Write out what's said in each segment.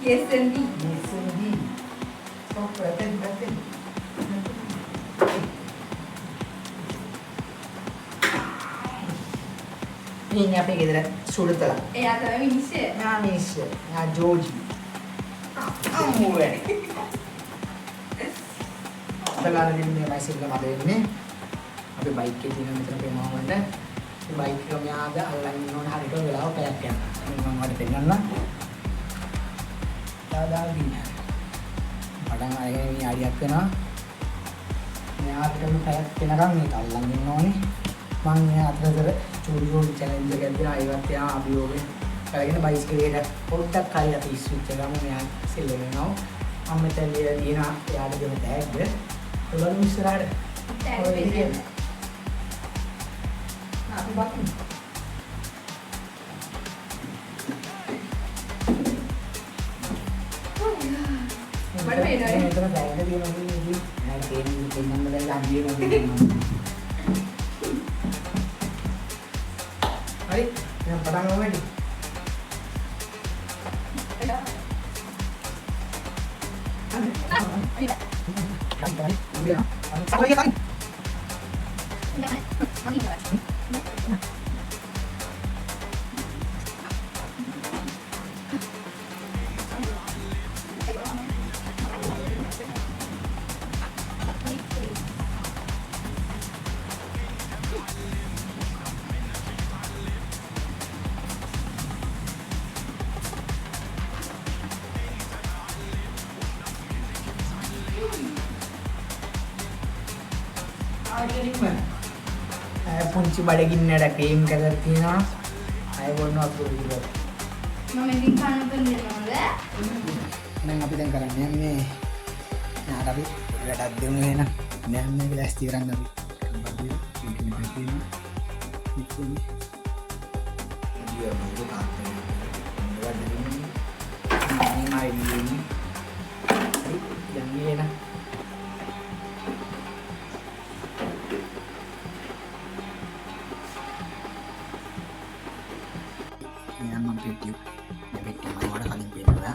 S&D. S&D. Software back-end. ini apa kita sudah telah. Ada minisnya. Nah minisnya, nah Joji. Kamu ini. Telah ini masih belum ada ini. Apa baik kita ini macam apa mau mana? Baik kami ada Allah ini non hari itu belau kayak kan. Memang ada dengan lah. Ada gini. Padang ayah ini ada apa na? Ini ada kami kayak kenapa ni Allah ini non ni. Mangnya ada චූරි challenge එකක් දෙනවා ඒවත් යා අභියෝගයෙන් කරගෙන බයිසිකලයට පොඩ්ඩක් හරි අපි switch එක ගමු මෙයා සෙල් වෙනවා මම මෙතන ලියන යාට දෙන ටැග් එක බලමු ඉස්සරහට ටැග් දෙන්න අපි බලමු මට පේනවා මෙතන ටැග් එක තියෙනවා කියන්නේ නෑ තේරෙන්නේ දෙන්නම දැන් අභියෝගයෙන් Hari, yang padang apa ni? පුංචි බඩගින්නට ක්‍රීම් කලර් තියෙනවා. අය බොන්නවා පුරුදු. මම ඉතින් කන්න දෙන්නවද? දැන් අපි දැන් කරන්නේ යන්නේ නාට අපි වැඩක් දෙමු එහෙනම්. දැන් මේක ලෑස්ති කරන්න අපි. බඩේ මේක තියෙනවා. ඉතින් ඉතින් මොකද තාත්තේ. මොකද දෙන්නේ? මේ මායි දෙන්නේ. දැන් මේන YouTube video mana kalian pilih ya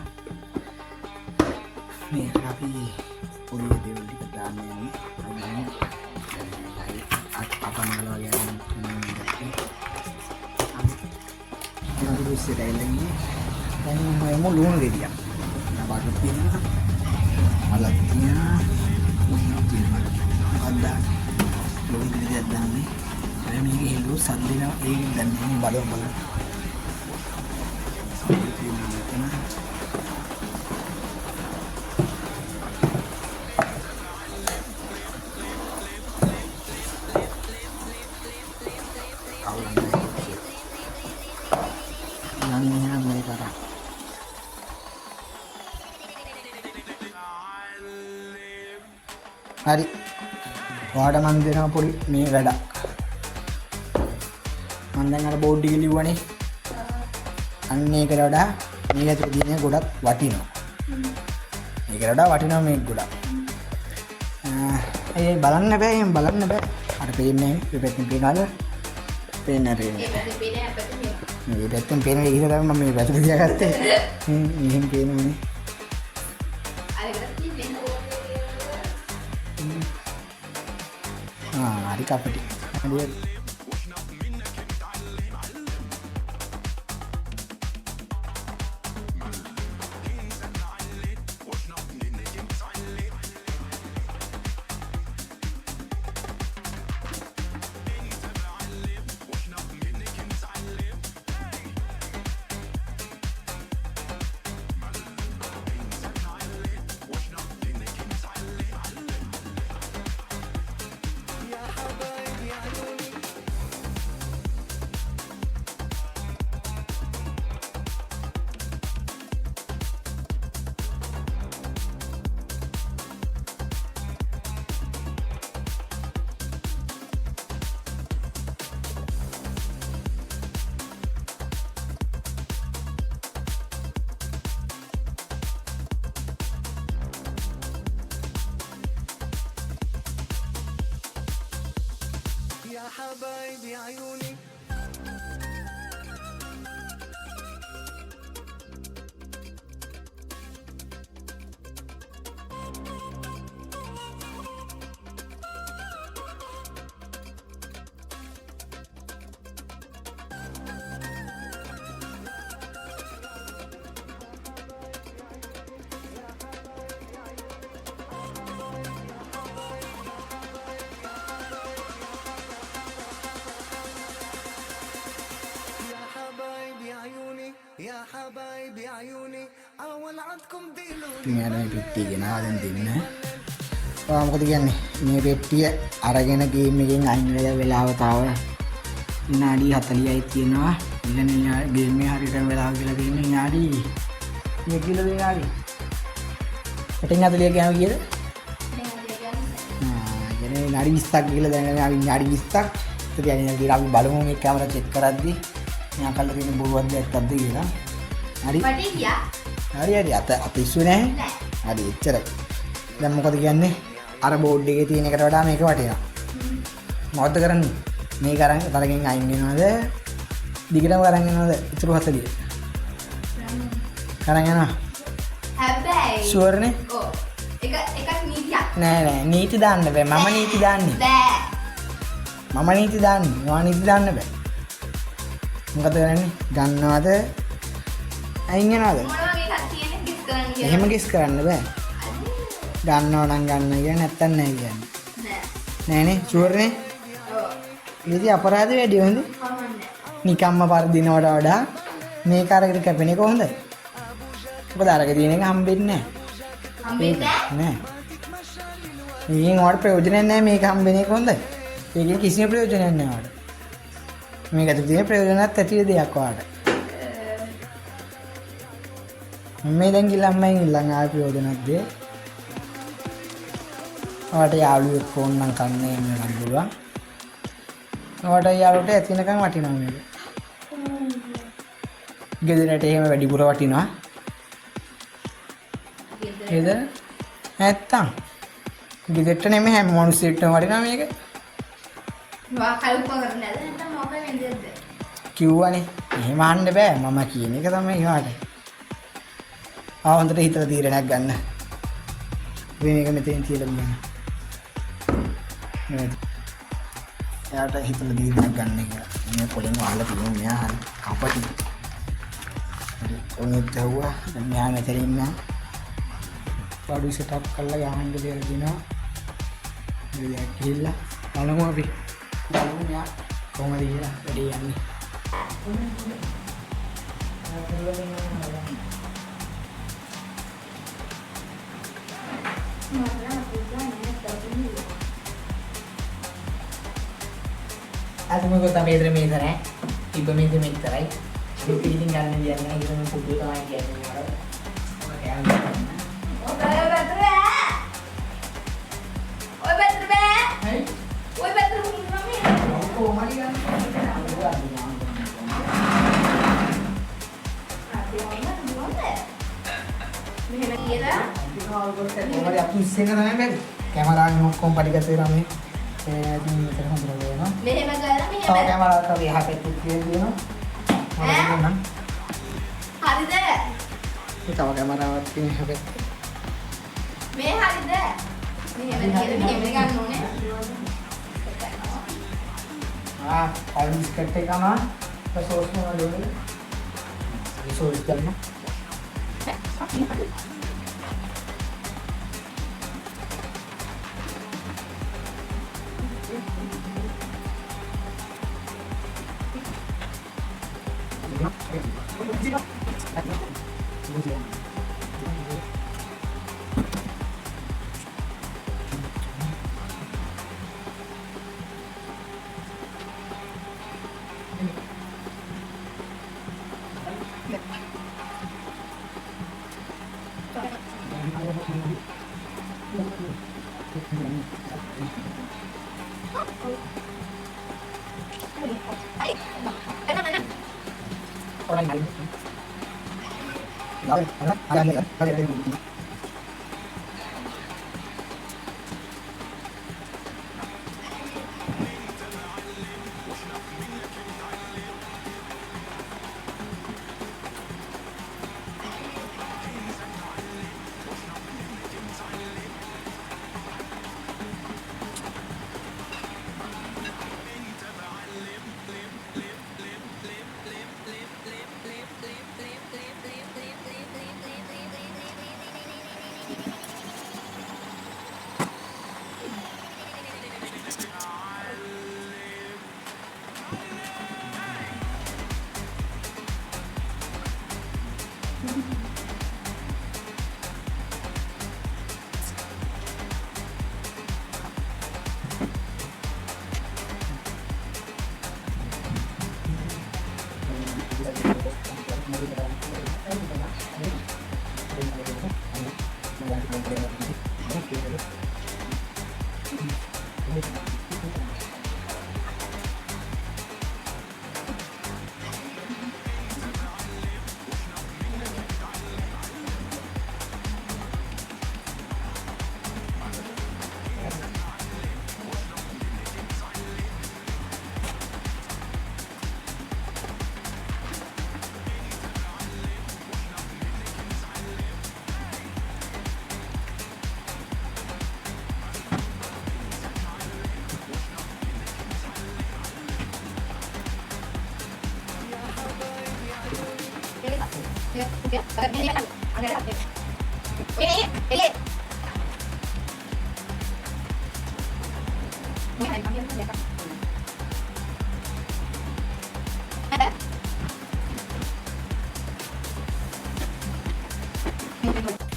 nih tapi punya video di kerjaan ini apa malu yang kita dulu sedai lagi dan mau luang dia nah baru pilih alatnya ada luang dia dan nih saya ini hello sandina ini dan ini baru hari waada man දෙනවා පොඩි මේ වැඩක් මම දැන් අර board එක ලිව්වනේ අන්න ඒකට වඩා මේක ඇතුලේ තියෙන ගොඩක් වටිනවා මේකට වඩා වටිනවා මේක ගොඩක් ඒ බලන්න බෑ එහෙම බලන්න බෑ අර පේන්නේ මේ පැත්තෙන් පේනවද පේන්නේ මේ පැත්තෙන් පේන එක ඉතින් මම මේ පැත්තට තියාගත්තේ මෙහෙම පේනවනේ hari kapati dia حبايبي عيوني يا حبايبي عيوني أول عندكم ديلوني මෙයාට මේ පෙට්ටිය ගෙනාවා දැන් දෙන්න. ඔයා මොකද කියන්නේ? මේ පෙට්ටිය අරගෙන ගේම් එකෙන් අයින් වෙලා වෙලාව තව විනාඩි 40යි තියෙනවා. ඉතින් ගේම් එක හරියටම වෙලාව කියලා දෙන්නේ විනාඩි මේ කිලෝ විනාඩි. 40 ගියාම කීයද? කියන්නේ විනාඩි 20ක් ගිහලා දැන් අපි විනාඩි 20ක් ඉතින් අපි බලමු මේ කැමරා චෙක් කරද්දී මෙයා කල්ලා තියෙන බොරුවක්ද ඇත්තක්ද කියලා. හරි. වටේ ගියා. හරි අත ඉස්සු නැහැ. හරි එච්චරයි. දැන් මොකද කියන්නේ? අර බෝඩ් එකේ තියෙන එකට වඩා මේක වටිනවා. මොකද්ද කරන්නේ? මේක අරගෙන අයින් වෙනවද? දිගටම අරන් යනවද? ඉතුරු 40. අරන් යනවා. හැබැයි ෂුවර් නේ? ඔව්. එකක් නීතියක්. නෑ නීති දාන්න බෑ. මම නීති දාන්නේ. බෑ. මම නීති දාන්නේ. මම නීති දාන්න බෑ. මොකද කරන්නේ? ගන්නවද? අයින් වෙනවද? මොනවා මේකක් තියෙන්නේ කිස් කරන්න කියලා. එහෙම කිස් කරන්න බෑ. ගන්නව නම් ගන්න කියන්නේ නැත්තම් නෑ කියන්නේ. නෑ. නෑනේ ෂුවර් නේ? ඔව්. ඉතින් අපරාධ වැඩි හොඳ. කමන්නේ. නිකම්ම පරදිනවට වඩා මේක අරගෙන කැපෙන එක හොඳයි. මොකද අරක දින එක හම්බෙන්නේ හම්බෙන්නේ නෑ. මේකෙන් වඩා ප්‍රයෝජනයක් නෑ මේක හම්බෙන එක හොඳයි. ඒකෙන් කිසිම ප්‍රයෝජනයක් නෑ වඩ. මේක ඇතුළේ තියෙන ප්‍රයෝජනත් ඇති දෙයක් වඩ. මේ දැන් ගිලම්මෙන් ඉල්ලන් ආපු ප්‍රයෝජනක් දෙය. ඔයාට යාළුවෙක් ෆෝන් නම් කන්නේ නේද පුළුවන්. ඔයාට යාළුවට ඇතිනකන් වටිනවා මේක. ගෙදරට එහෙම වැඩිපුර වටිනවා. ගෙදර නැත්තම් ගෙදරට නෙමෙයි හැම මොනුස්සෙට්ටම වටිනවා මේක. වා කල්ප කරන්නේ නැද නැත්නම් මොකද වෙන්නේද? කිව්වනේ. එහෙම අහන්න බෑ. මම කියන එක තමයි ඊවාට. හොඳට හිතලා තීරණයක් ගන්න. මේක මෙතෙන් තියලා බලන්න. එයාට හිතලා තීරණයක් ගන්න එක. මේ පොලෙන් වහලා තියෙනවා මෙයා හරි කපටි. හරි ඔනෙත් ඇහුවා. දැන් මෙයා මෙතන ඉන්න. පාඩු සෙටප් කරලා යහන්න දෙයක් දිනවා. මෙයා කියලා බලමු අපි. බලමු මෙයා කොහමද කියලා වැඩි යන්නේ. Aku mau kota meter ya, tipe meter meterai. Aku pilih ganti dia nih, kita mau pukul sama dia nih, orang. Oke, ඔය පැත්තට බෑ. ඔය පැත්තට බෑ. Hai. ඔය පැත්තට මුන්නා මේ. Oh, mari kan. මෙහෙම කියලා Mari aku iseng kan namanya, kamera yang kompa dikasih rame. Di telepon berapa ya? මෙහෙම කරලා Tahu මෙහෙම. kamera kali HP itu dia, no? Mana? හරිද? Kita tahu kamera ini HP. මේ හරිද? මෙහෙම කියලා මෙහෙම ගන්න ඕනේ. Ah, kalau diskette kan ah, terus mau dulu. Terus jalan. Orang lain. Ada.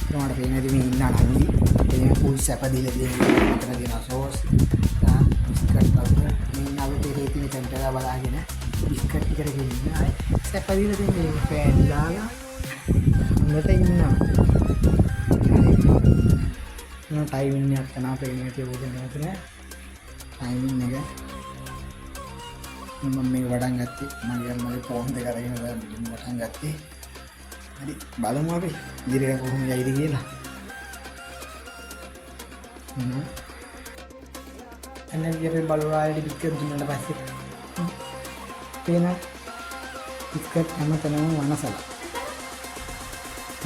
Rumah ada ini di mina lagi, ini pulsa apa di lebih macam lagi nasos, kan, biskat apa, mina itu reti ni center apa lagi na, biskat kita lagi mina, siapa di lebih ni fan lala, mereka ini na, no timing ni kenapa ini tu bukan macam ni, timing ni kan, mami wadang gati, mami phone dekar lagi na, wadang gati. Jadi balong apa? Jadi aku punya ide gila. Ane jadi balong aja di biskuit di mana pasti. Pena biskuit amat tenang mana salah.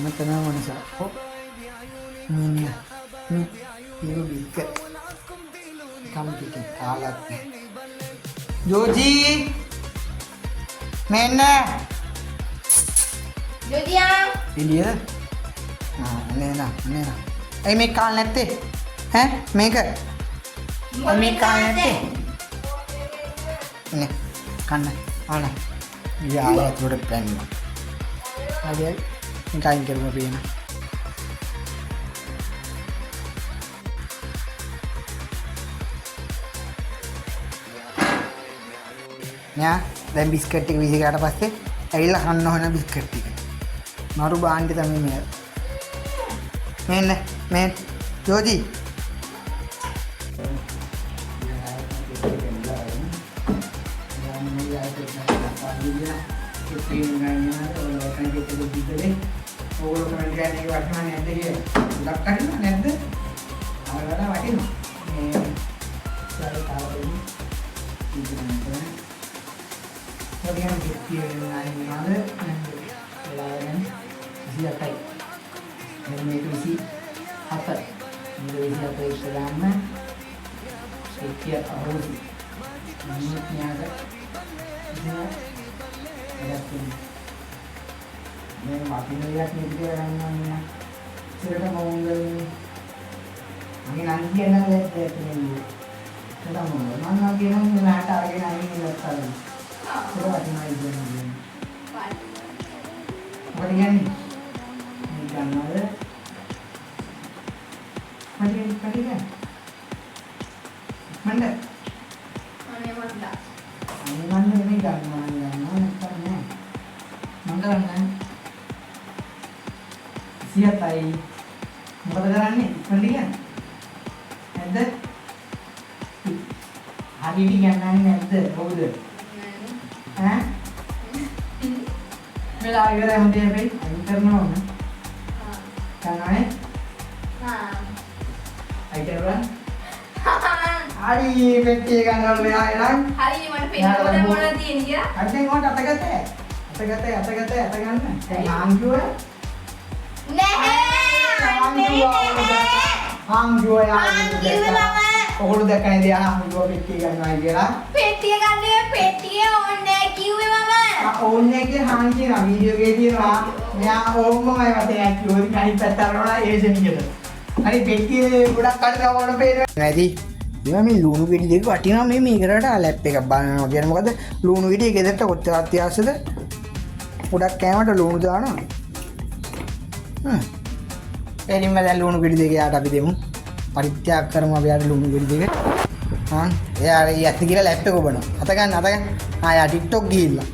Amat tenang mana salah. Oh, ini biskuit. Kamu bikin alat. Joji, mana? Jodiang. Ini dia. Nah, ini. Make kaal නැත්තේ? Make. Make kaal නැත්තේ? නේ. කන්න. ආන. යාලා උඩ පැන්න. හරියි. නිකන් කරමු පියන. nya දැන් biscuit ටික විසිකාට පස්සේ ඇවිල්ලා කන්න ඕන බිස්කට් ටික. मारू बांटी तमी मैं Joji siapa ini isi apa ini isi apa istilahnya setiap harus menurutnya ada pun ini mati melihat nih dia orangnya cerita ngomong ini nanti enak lihat ini kita ngomong mana lagi yang ngelata lagi nanti ngelata lagi coba cuma itu apa dia nih Gambar, pagi kan? Mana? Mana ini gambar kan? Mana kan? Siapa ini? Muka tegaran ni, pagi kan? Ada? Hari ni yang mana ada? Ada? Hah? Bila agar yang dia baik, agar mana? Kangen? Ayo kan? Hari peti kan kalau kan? Hari ni mana peti orang mana dia ni ya? Ada yang mana tak kata? kan? Hang jual? Hang jual yang Kalau dah kan dia hang jual peti kan lagi lah. Peti kan dia peti onne kiuwe mama. ඕන්නේ के हां की ना video के दिया मैं ओम मैं मते actually कहीं पत्तरोड़ा ये जमीन अरे बेटी गुड़ा कर रहा हूं पे නැති ඉතින් මේ ලුණු ගෙඩි දෙක වටිනවා මේ කරට ලැප් එකක් බලනවා කියන්නේ මොකද ලුණු ගෙඩි ගෙදරට කොච්චර අත්‍යවශ්‍යද ගොඩක් කෑමට ලුණු දානවා එනින්ම දැන් ලුණු ගෙඩි දෙක යාට අපි දෙමු. පරිත්‍යාග කරමු අපි යාට ලුණු ගෙඩි දෙක. එයා යැත්ති කියලා ලැප් එක ඔබනවා. අත ගන්න. යා TikTok ගිහිල්ලා.